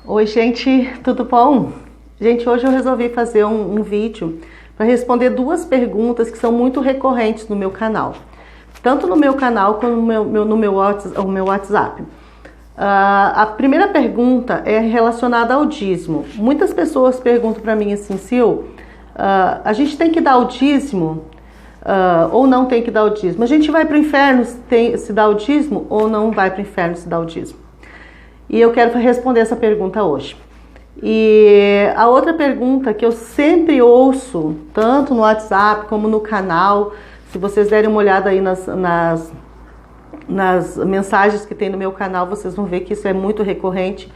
Oi, gente, tudo bom? Gente, hoje eu resolvi fazer um vídeo para responder duas perguntas que são muito recorrentes no meu canal. Tanto no meu canal como no meu WhatsApp. A primeira pergunta é relacionada ao dízimo. Muitas pessoas perguntam para mim assim, Sil, a gente tem que dar o dízimo ou não tem que dar o dízimo? A gente vai para o inferno se dá o dízimo ou não vai para o inferno se dá o dízimo? E eu quero responder essa pergunta hoje. E a outra pergunta que eu sempre ouço, tanto no WhatsApp como no canal, se vocês derem uma olhada aí nas mensagens que tem no meu canal, vocês vão ver que isso é muito recorrente.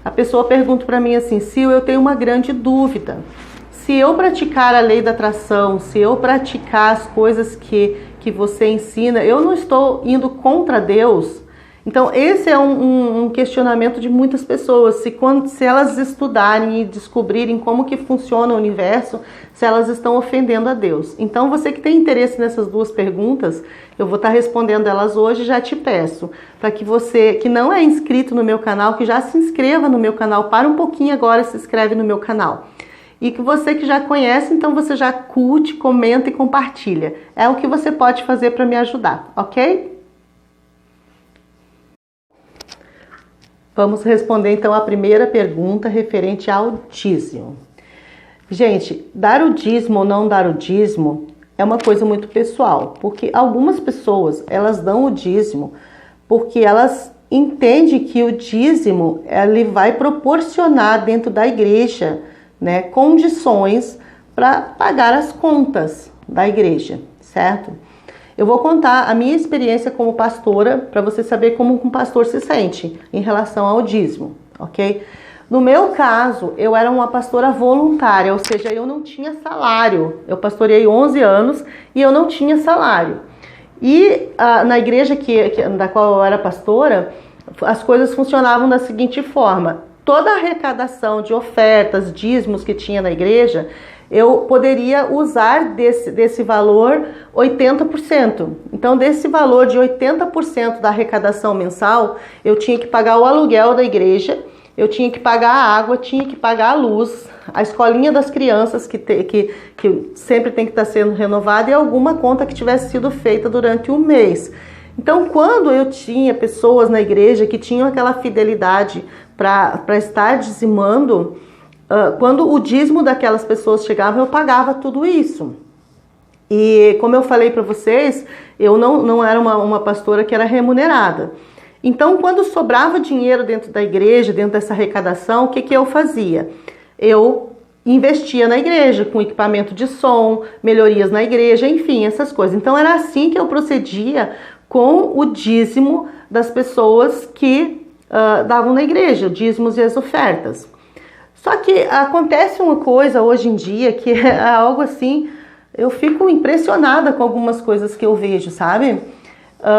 A pessoa pergunta para mim assim, Sil, eu tenho uma grande dúvida. Se eu praticar a lei da atração, se eu praticar as coisas que você ensina, eu não estou indo contra Deus? Então, esse é um questionamento de muitas pessoas, se elas estudarem e descobrirem como que funciona o universo, se elas estão ofendendo a Deus. Então, você que tem interesse nessas duas perguntas, eu vou estar respondendo elas hoje, já te peço, para que você que não é inscrito no meu canal, que já se inscreva no meu canal, para um pouquinho agora, se inscreve no meu canal. E que você que já conhece, então você já curte, comenta e compartilha. É o que você pode fazer para me ajudar, ok? Vamos responder então a primeira pergunta referente ao dízimo. Gente, dar o dízimo ou não dar o dízimo é uma coisa muito pessoal, porque algumas pessoas, elas dão o dízimo porque elas entendem que o dízimo ele vai proporcionar dentro da igreja, né, condições para pagar as contas da igreja, certo? Eu vou contar a minha experiência como pastora, para você saber como um pastor se sente em relação ao dízimo, ok? No meu caso, eu era uma pastora voluntária, ou seja, eu não tinha salário. Eu pastoreei 11 anos e eu não tinha salário. E na igreja da qual eu era pastora, as coisas funcionavam da seguinte forma. Toda a arrecadação de ofertas, dízimos que tinha na igreja, eu poderia usar desse valor 80%. Então, desse valor de 80% da arrecadação mensal, eu tinha que pagar o aluguel da igreja, eu tinha que pagar a água, tinha que pagar a luz, a escolinha das crianças, que sempre tem que estar sendo renovada, e alguma conta que tivesse sido feita durante um mês. Então, quando eu tinha pessoas na igreja que tinham aquela fidelidade para estar dizimando, quando o dízimo daquelas pessoas chegava, eu pagava tudo isso. E como eu falei para vocês, eu não era uma pastora que era remunerada. Então, quando sobrava dinheiro dentro da igreja, dentro dessa arrecadação, o que eu fazia? Eu investia na igreja, com equipamento de som, melhorias na igreja, enfim, essas coisas. Então, era assim que eu procedia com o dízimo das pessoas que davam na igreja, dízimos e as ofertas. Só que acontece uma coisa hoje em dia que é algo assim, eu fico impressionada com algumas coisas que eu vejo, sabe?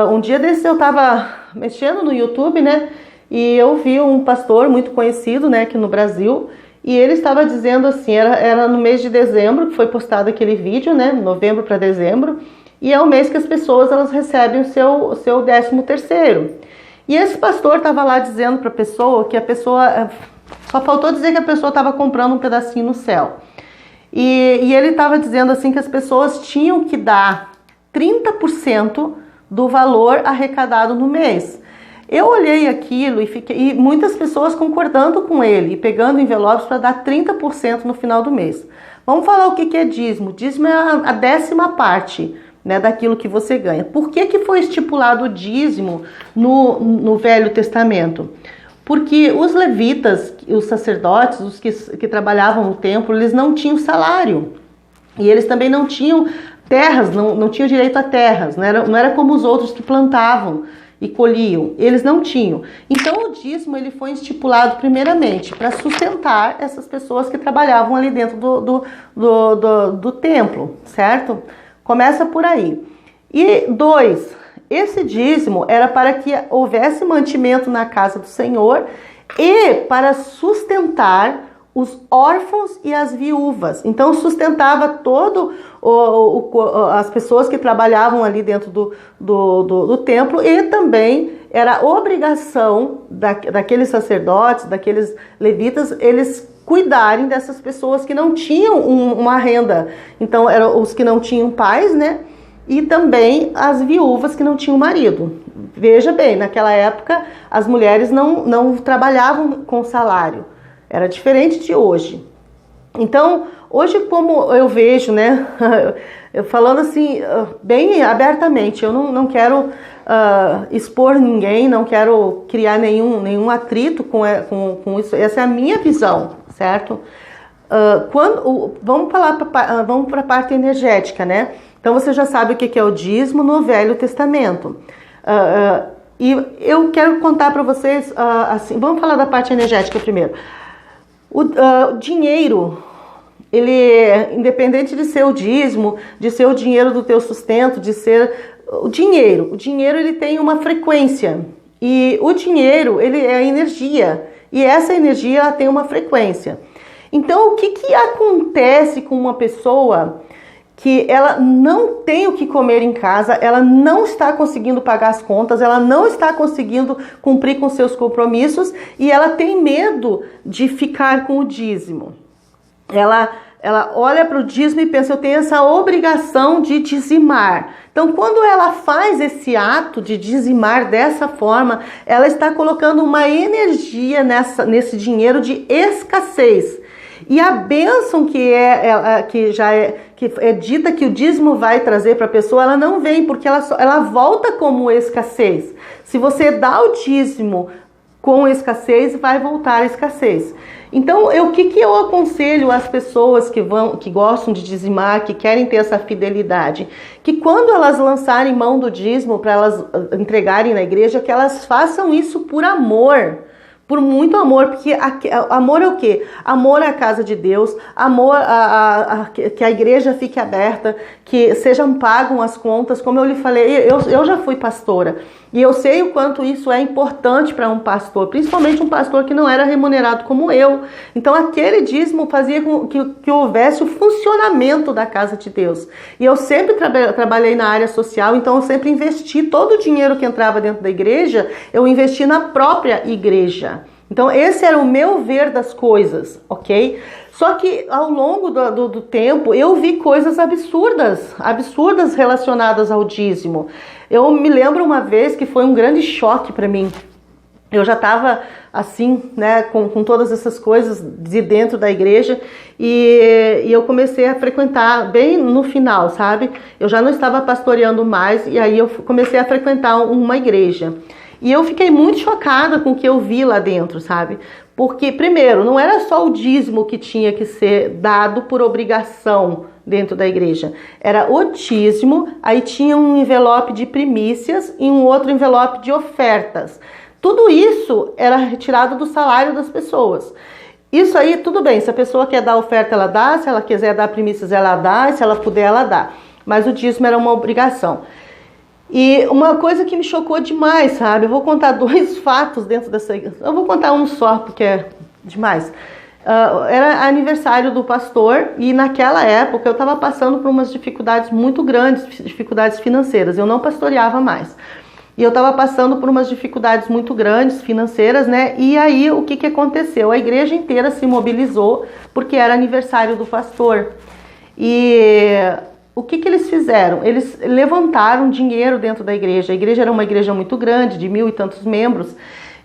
Um dia desse eu tava mexendo no YouTube, né? E eu vi um pastor muito conhecido, né, aqui no Brasil, e ele estava dizendo assim, era no mês de dezembro que foi postado aquele vídeo, né? Novembro para dezembro, e é o mês que as pessoas elas recebem o seu 13º. E esse pastor estava lá dizendo para a pessoa que a pessoa... Só faltou dizer que a pessoa estava comprando um pedacinho no céu. E ele estava dizendo assim que as pessoas tinham que dar 30% do valor arrecadado no mês. Eu olhei aquilo e muitas pessoas concordando com ele e pegando envelopes para dar 30% no final do mês. Vamos falar o que é dízimo. Dízimo é a 10ª parte, né, daquilo que você ganha. Por que foi estipulado o dízimo no Velho Testamento? Porque os levitas, os sacerdotes, os que trabalhavam no templo, eles não tinham salário. E eles também não tinham terras, não tinham direito a terras. Não era como os outros que plantavam e colhiam. Eles não tinham. Então o dízimo ele foi estipulado primeiramente para sustentar essas pessoas que trabalhavam ali dentro do templo, certo? Começa por aí. E 2... Esse dízimo era para que houvesse mantimento na casa do Senhor e para sustentar os órfãos e as viúvas. Então sustentava todo as pessoas que trabalhavam ali dentro do templo e também era obrigação daqueles sacerdotes, daqueles levitas, eles cuidarem dessas pessoas que não tinham uma renda. Então, eram os que não tinham pais, né? E também as viúvas que não tinham marido. Veja bem, naquela época, as mulheres não trabalhavam com salário. Era diferente de hoje. Então, hoje, como eu vejo, né, eu falando assim, bem abertamente, eu não quero expor ninguém, não quero criar nenhum atrito com isso, essa é a minha visão, certo? Vamos para a parte energética, né? Então, você já sabe o que é o dízimo no Velho Testamento. E eu quero contar para vocês, assim, vamos falar da parte energética primeiro. O dinheiro, ele é independente de ser o dízimo, de ser o dinheiro do teu sustento, de ser o dinheiro ele tem uma frequência, e o dinheiro, ele é energia, e essa energia ela tem uma frequência. Então, o que acontece com uma pessoa que ela não tem o que comer em casa, ela não está conseguindo pagar as contas, ela não está conseguindo cumprir com seus compromissos e ela tem medo de ficar com o dízimo. Ela olha para o dízimo e pensa, eu tenho essa obrigação de dizimar. Então, quando ela faz esse ato de dizimar dessa forma, ela está colocando uma energia nesse dinheiro de escassez. E a bênção que é dita que o dízimo vai trazer para a pessoa, ela não vem, porque ela volta como escassez. Se você dá o dízimo com escassez, vai voltar a escassez. Então, o que eu aconselho às pessoas que gostam de dizimar, que querem ter essa fidelidade? Que quando elas lançarem mão do dízimo para elas entregarem na igreja, que elas façam isso por amor. Por muito amor, porque amor é o quê? Amor à casa de Deus, amor que a igreja fique aberta, que sejam pagas as contas. Como eu lhe falei, eu já fui pastora e eu sei o quanto isso é importante para um pastor, principalmente um pastor que não era remunerado como eu. Então aquele dízimo fazia com que houvesse o funcionamento da casa de Deus. E eu sempre trabalhei na área social, então eu sempre investi todo o dinheiro que entrava dentro da igreja, eu investi na própria igreja. Então esse era o meu ver das coisas, ok? Só que ao longo do tempo eu vi coisas absurdas relacionadas ao dízimo. Eu me lembro uma vez que foi um grande choque para mim. Eu já estava assim, né, com todas essas coisas de dentro da igreja e eu comecei a frequentar bem no final, sabe? Eu já não estava pastoreando mais e aí eu comecei a frequentar uma igreja. E eu fiquei muito chocada com o que eu vi lá dentro, sabe? Porque, primeiro, não era só o dízimo que tinha que ser dado por obrigação dentro da igreja. Era o dízimo, aí tinha um envelope de primícias e um outro envelope de ofertas. Tudo isso era retirado do salário das pessoas. Isso aí, tudo bem, se a pessoa quer dar oferta, ela dá, se ela quiser dar primícias, ela dá, se ela puder, ela dá. Mas o dízimo era uma obrigação. E uma coisa que me chocou demais, sabe? Eu vou contar 2 fatos dentro dessa... Eu vou contar um só, porque é demais. Era aniversário do pastor e naquela época eu estava passando por umas dificuldades muito grandes, dificuldades financeiras. Eu não pastoreava mais. E eu estava passando por umas dificuldades muito grandes financeiras, né? E aí o que aconteceu? A igreja inteira se mobilizou porque era aniversário do pastor. E... o que eles fizeram? Eles levantaram dinheiro dentro da igreja. A igreja era uma igreja muito grande, de 1000 e tantos membros.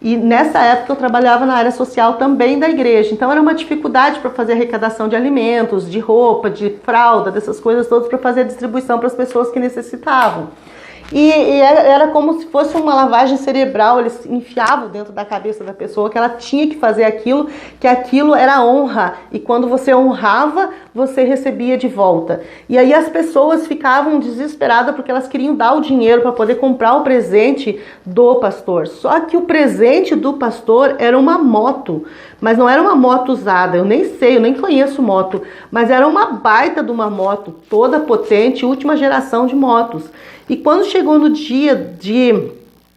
E nessa época eu trabalhava na área social também da igreja. Então era uma dificuldade para fazer arrecadação de alimentos, de roupa, de fralda, dessas coisas todas para fazer distribuição para as pessoas que necessitavam. E era como se fosse uma lavagem cerebral, eles enfiavam dentro da cabeça da pessoa que ela tinha que fazer aquilo, que aquilo era honra, e quando você honrava, você recebia de volta. E aí as pessoas ficavam desesperadas porque elas queriam dar o dinheiro para poder comprar o presente do pastor. Só que o presente do pastor era uma moto, mas não era uma moto usada, eu nem sei, eu nem conheço moto, mas era uma baita de uma moto, toda potente, última geração de motos. E quando chegou no dia de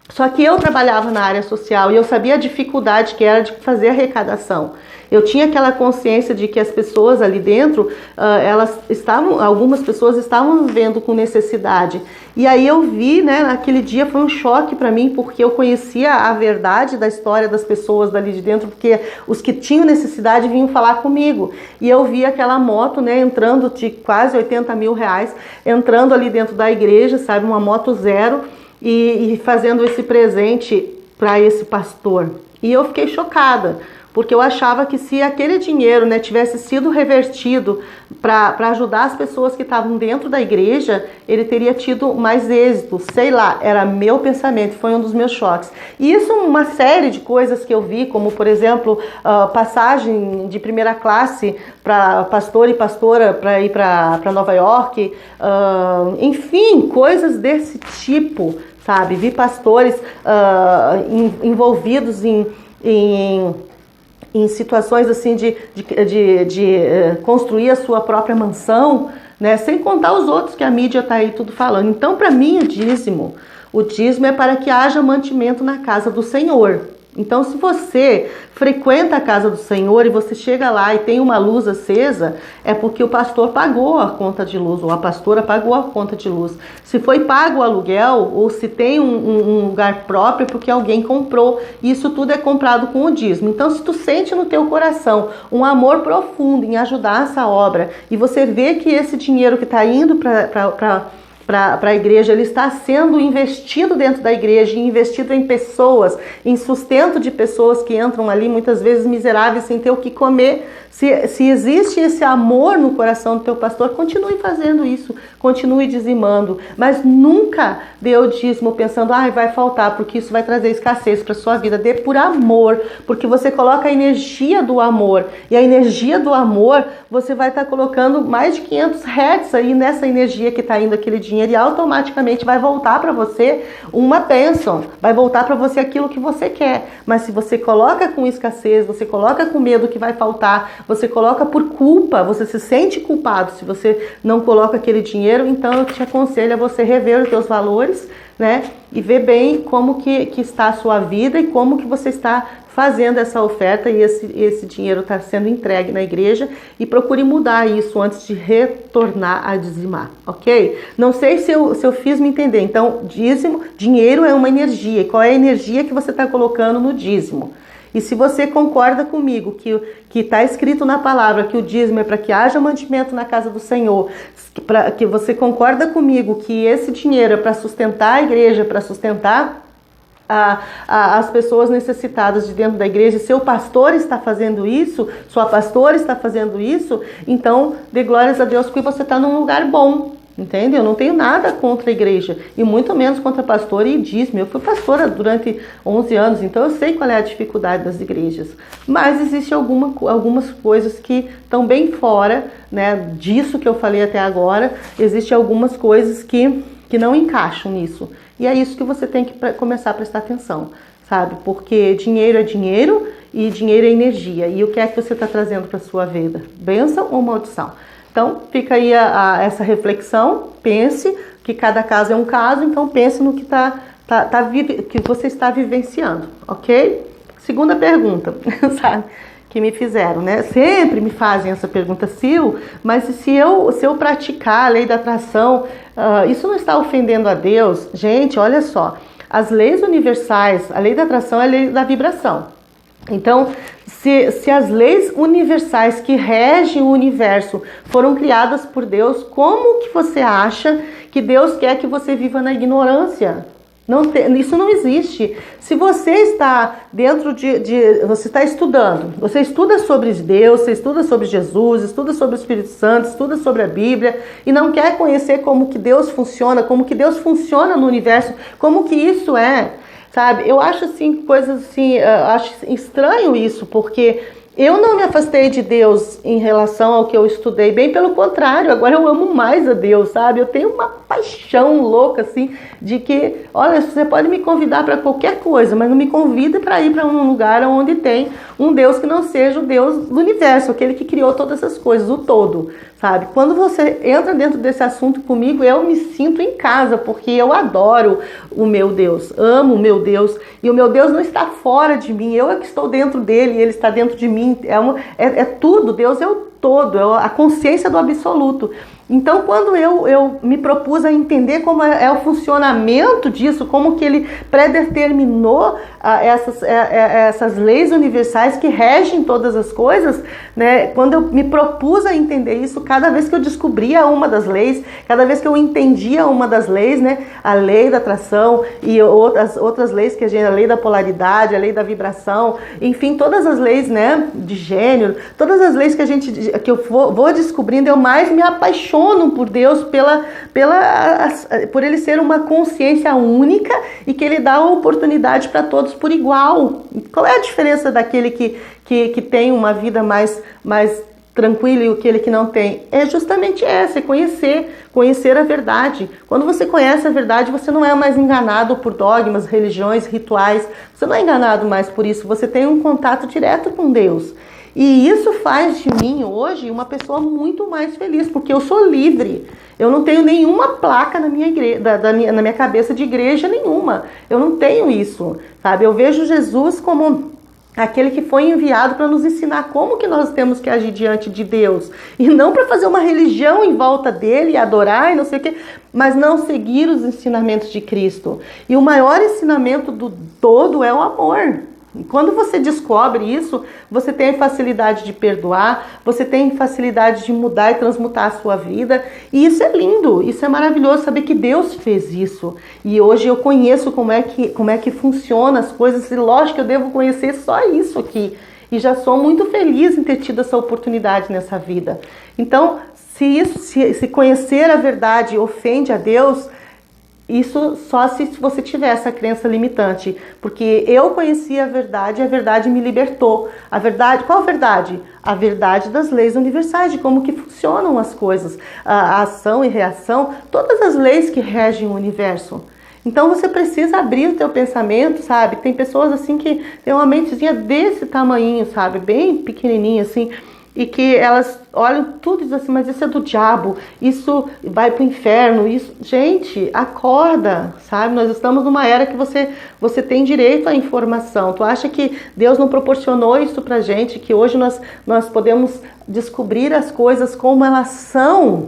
Só que eu trabalhava na área social e eu sabia a dificuldade que era de fazer arrecadação. Eu tinha aquela consciência de que as pessoas ali dentro, algumas pessoas estavam vivendo com necessidade. E aí eu vi, né, naquele dia foi um choque para mim, porque eu conhecia a verdade da história das pessoas dali de dentro, porque os que tinham necessidade vinham falar comigo. E eu vi aquela moto, né, entrando de quase 80 mil reais, entrando ali dentro da igreja, sabe, uma moto zero, e fazendo esse presente para esse pastor. E eu fiquei chocada, porque eu achava que se aquele dinheiro, né, tivesse sido revertido para ajudar as pessoas que estavam dentro da igreja, ele teria tido mais êxito. Sei lá, era meu pensamento, foi um dos meus choques. E isso uma série de coisas que eu vi, como por exemplo, passagem de primeira classe para pastor e pastora para ir para Nova York, enfim, coisas desse tipo, sabe? Vi pastores envolvidos em situações assim de construir a sua própria mansão, né? Sem contar os outros que a mídia está aí tudo falando. Então, para mim, o dízimo é para que haja mantimento na casa do Senhor. Então, se você frequenta a casa do Senhor e você chega lá e tem uma luz acesa, é porque o pastor pagou a conta de luz, ou a pastora pagou a conta de luz. Se foi pago o aluguel, ou se tem um lugar próprio, é porque alguém comprou. Isso tudo é comprado com o dízimo. Então, se tu sente no teu coração um amor profundo em ajudar essa obra, e você vê que esse dinheiro que está indo para a igreja, ele está sendo investido dentro da igreja, investido em pessoas, em sustento de pessoas que entram ali, muitas vezes miseráveis, sem ter o que comer. Se existe esse amor no coração do teu pastor, continue fazendo isso, continue dizimando, mas nunca dê o dízimo pensando, vai faltar, porque isso vai trazer escassez para sua vida. Dê por amor, porque você coloca a energia do amor, e a energia do amor, você vai estar colocando mais de 500 Hz aí nessa energia que está indo aquele dinheiro, e automaticamente vai voltar para você uma bênção, vai voltar para você aquilo que você quer. Mas se você coloca com escassez, você coloca com medo que vai faltar, você coloca por culpa, você se sente culpado se você não coloca aquele dinheiro, então eu te aconselho a você rever os teus valores, né? E ver bem como que está a sua vida e como que você está fazendo essa oferta e esse dinheiro está sendo entregue na igreja, e procure mudar isso antes de retornar a dizimar, ok? Não sei se eu fiz me entender. Então, dinheiro é uma energia. E qual é a energia que você está colocando no dízimo? E se você concorda comigo que está escrito na palavra que o dízimo é para que haja mantimento na casa do Senhor, que você concorda comigo que esse dinheiro é para sustentar a igreja, para sustentar as pessoas necessitadas de dentro da igreja, seu pastor está fazendo isso, sua pastora está fazendo isso, então dê glórias a Deus porque você está num lugar bom. Entende? Eu não tenho nada contra a igreja, e muito menos contra pastor e dízimo. Eu fui pastora durante 11 anos, então eu sei qual é a dificuldade das igrejas. Mas existe algumas coisas que estão bem fora, né, disso que eu falei até agora. Existem algumas coisas que não encaixam nisso. E é isso que você tem que começar a prestar atenção, sabe? Porque dinheiro é dinheiro e dinheiro é energia. E o que é que você está trazendo para a sua vida? Bênção ou maldição? Então, fica aí essa reflexão, pense que cada caso é um caso, então pense no que que você está vivenciando, ok? Segunda pergunta, sabe, que me fizeram, né? Sempre me fazem essa pergunta, Sil, mas se eu praticar a lei da atração, isso não está ofendendo a Deus? Gente, olha só, as leis universais, a lei da atração é a lei da vibração. Então, se as leis universais que regem o universo foram criadas por Deus, como que você acha que Deus quer que você viva na ignorância? Isso não existe. Se você está dentro você está estudando, você estuda sobre Deus, você estuda sobre Jesus, estuda sobre o Espírito Santo, estuda sobre a Bíblia, e não quer conhecer como que Deus funciona, como que Deus funciona no universo, como que isso é... Sabe, eu acho assim, coisas assim, acho estranho isso, porque eu não me afastei de Deus em relação ao que eu estudei, bem pelo contrário, agora eu amo mais a Deus, sabe? Eu tenho uma paixão louca, assim, de que, olha, você pode me convidar para qualquer coisa, mas não me convida para ir para um lugar onde tem um Deus que não seja o Deus do universo, aquele que criou todas essas coisas, o todo, sabe? Quando você entra dentro desse assunto comigo, eu me sinto em casa, porque eu adoro o meu Deus, amo o meu Deus, e o meu Deus não está fora de mim, eu é que estou dentro dele, e ele está dentro de mim, é tudo, Deus é o todo, é a consciência do absoluto. Então, quando eu me propus a entender como é o funcionamento disso, como que ele predeterminou essas leis universais que regem todas as coisas, né? Quando eu me propus a entender isso, cada vez que eu descobria uma das leis, cada vez que eu entendia uma das leis, né? A lei da atração e outras leis, que a lei da polaridade, a lei da vibração, enfim, todas as leis, né? De gênero, todas as leis que eu vou descobrindo, eu mais me apaixono por Deus, por ele ser uma consciência única e que ele dá a oportunidade para todos por igual. Qual é a diferença daquele que tem uma vida mais tranquila e aquele que não tem? É justamente essa, é conhecer a verdade. Quando você conhece a verdade, você não é mais enganado por dogmas, religiões, rituais, você não é enganado mais por isso, você tem um contato direto com Deus. E isso faz de mim hoje uma pessoa muito mais feliz, porque eu sou livre. Eu não tenho nenhuma placa na minha cabeça de igreja nenhuma. Eu não tenho isso, sabe? Eu vejo Jesus como aquele que foi enviado para nos ensinar como que nós temos que agir diante de Deus. E não para fazer uma religião em volta dele, adorar e não sei o quê, mas não seguir os ensinamentos de Cristo. E o maior ensinamento do todo é o amor. E quando você descobre isso, você tem facilidade de perdoar, você tem facilidade de mudar e transmutar a sua vida. E isso é lindo, isso é maravilhoso saber que Deus fez isso. E hoje eu conheço como é que funciona as coisas, e lógico que eu devo conhecer só isso aqui. E já sou muito feliz em ter tido essa oportunidade nessa vida. Então, se conhecer a verdade ofende a Deus, isso só se você tiver essa crença limitante, porque eu conheci a verdade e a verdade me libertou. A verdade, qual a verdade? A verdade das leis universais, de como que funcionam as coisas, a ação e reação, todas as leis que regem o universo. Então você precisa abrir o teu pensamento, sabe? Tem pessoas assim que tem uma mentezinha desse tamanhinho, sabe? Bem pequenininha assim, e que elas olham tudo e dizem assim, mas isso é do diabo, isso vai pro inferno, isso... Gente, acorda, sabe? Nós estamos numa era que você tem direito à informação. Tu acha que Deus não proporcionou isso pra gente, que hoje nós podemos descobrir as coisas como elas são?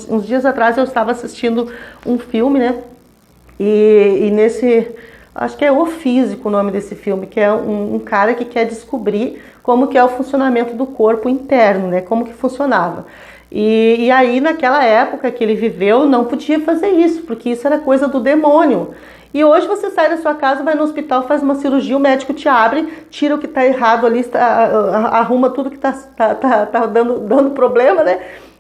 Uns dias atrás eu estava assistindo um filme, né? E nesse... Acho que é O Físico o nome desse filme, que é um cara que quer descobrir como que é o funcionamento do corpo interno, né? Como que funcionava. E aí, naquela época que ele viveu, não podia fazer isso, porque isso era coisa do demônio. E hoje você sai da sua casa, vai no hospital, faz uma cirurgia, o médico te abre, tira o que está errado ali, arruma tudo que está dando problema, né?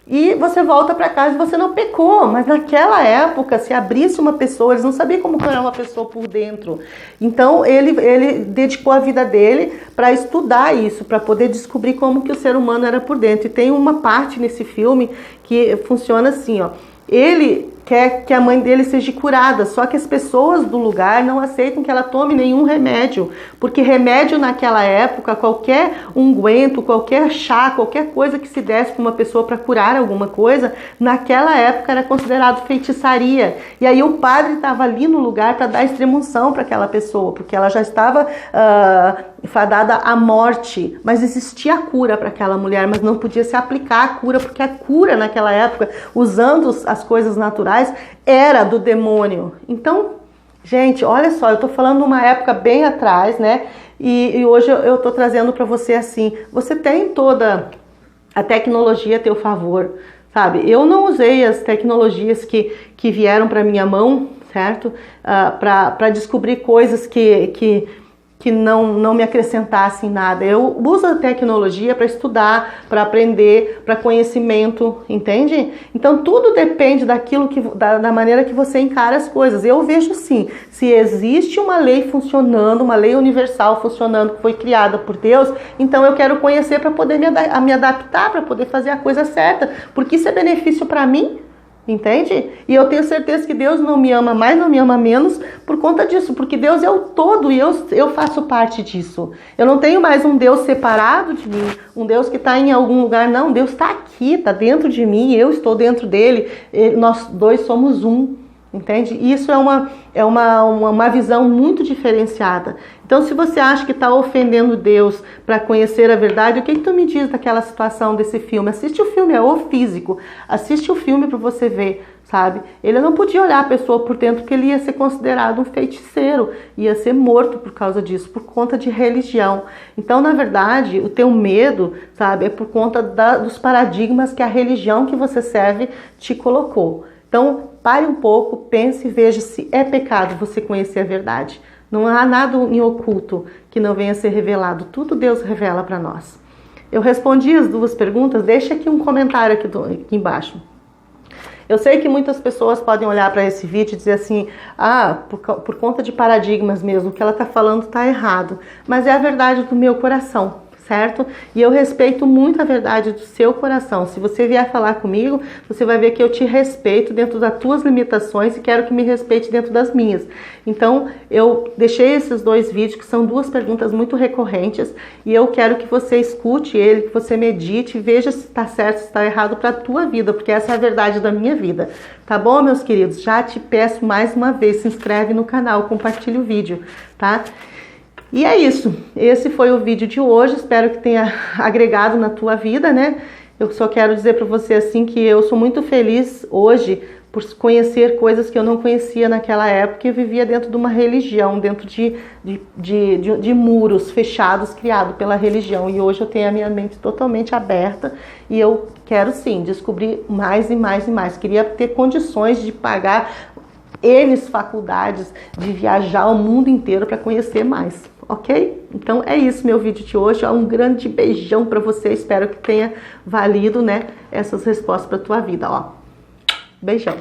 E você volta para casa e você não pecou. Mas naquela época, se abrisse uma pessoa, eles não sabiam como era uma pessoa por dentro. Então ele dedicou a vida dele para estudar isso, para poder descobrir como que o ser humano era por dentro. E tem uma parte nesse filme que funciona assim, ó. Ele quer que a mãe dele seja curada, só que as pessoas do lugar não aceitam que ela tome nenhum remédio, porque remédio naquela época, qualquer unguento, qualquer chá, qualquer coisa que se desse para uma pessoa para curar alguma coisa, naquela época era considerado feitiçaria. E aí o padre estava ali no lugar para dar extrema-unção para aquela pessoa, porque ela já estava fadada à morte, mas existia a cura para aquela mulher, mas não podia se aplicar a cura, porque a cura naquela época, usando as coisas naturais, era do demônio. Então, gente, olha só, eu tô falando de uma época bem atrás, né? E hoje eu tô trazendo para você assim, você tem toda a tecnologia a teu favor, sabe? Eu não usei as tecnologias que vieram para minha mão, certo? Para descobrir coisas que não me acrescentassem nada. Eu uso a tecnologia para estudar, para aprender, para conhecimento, entende? Então tudo depende da maneira que você encara as coisas. Eu vejo assim, se existe uma lei funcionando, uma lei universal funcionando, que foi criada por Deus, então eu quero conhecer para poder me adaptar, para poder fazer a coisa certa, porque isso é benefício para mim. Entende? E eu tenho certeza que Deus não me ama mais, não me ama menos por conta disso, porque Deus é o todo e eu faço parte disso. Eu não tenho mais um Deus separado de mim, um Deus que está em algum lugar, não. Deus está aqui, está dentro de mim, eu estou dentro dele, nós dois somos um. Entende? Isso é uma visão muito diferenciada. Então, se você acha que está ofendendo Deus para conhecer a verdade, o que tu me diz daquela situação desse filme? Assiste o filme, é o físico. Assiste o filme para você ver, sabe? Ele não podia olhar a pessoa por dentro porque ele ia ser considerado um feiticeiro, ia ser morto por causa disso, por conta de religião. Então, na verdade, o teu medo, sabe, é por conta dos paradigmas que a religião que você serve te colocou. Então, pare um pouco, pense e veja se é pecado você conhecer a verdade. Não há nada em oculto que não venha a ser revelado. Tudo Deus revela para nós. Eu respondi as duas perguntas. Deixa aqui um comentário aqui embaixo. Eu sei que muitas pessoas podem olhar para esse vídeo e dizer assim, por conta de paradigmas mesmo, o que ela está falando está errado. Mas é a verdade do meu coração. Certo? E eu respeito muito a verdade do seu coração. Se você vier falar comigo, você vai ver que eu te respeito dentro das tuas limitações e quero que me respeite dentro das minhas. Então, eu deixei esses dois vídeos, que são duas perguntas muito recorrentes, e eu quero que você escute ele, que você medite, veja se está certo, se está errado para a tua vida, porque essa é a verdade da minha vida. Tá bom, meus queridos? Já te peço mais uma vez, se inscreve no canal, compartilha o vídeo, tá? E é isso, esse foi o vídeo de hoje, espero que tenha agregado na tua vida, né? Eu só quero dizer para você assim que eu sou muito feliz hoje por conhecer coisas que eu não conhecia naquela época. Eu vivia dentro de uma religião, dentro de muros fechados criados pela religião, e hoje eu tenho a minha mente totalmente aberta e eu quero sim descobrir mais e mais e mais. Queria ter condições de pagar faculdades, de viajar o mundo inteiro para conhecer mais. Ok? Então é isso meu vídeo de hoje. Um grande beijão para você. Espero que tenha valido, né, essas respostas para tua vida. Ó, beijão.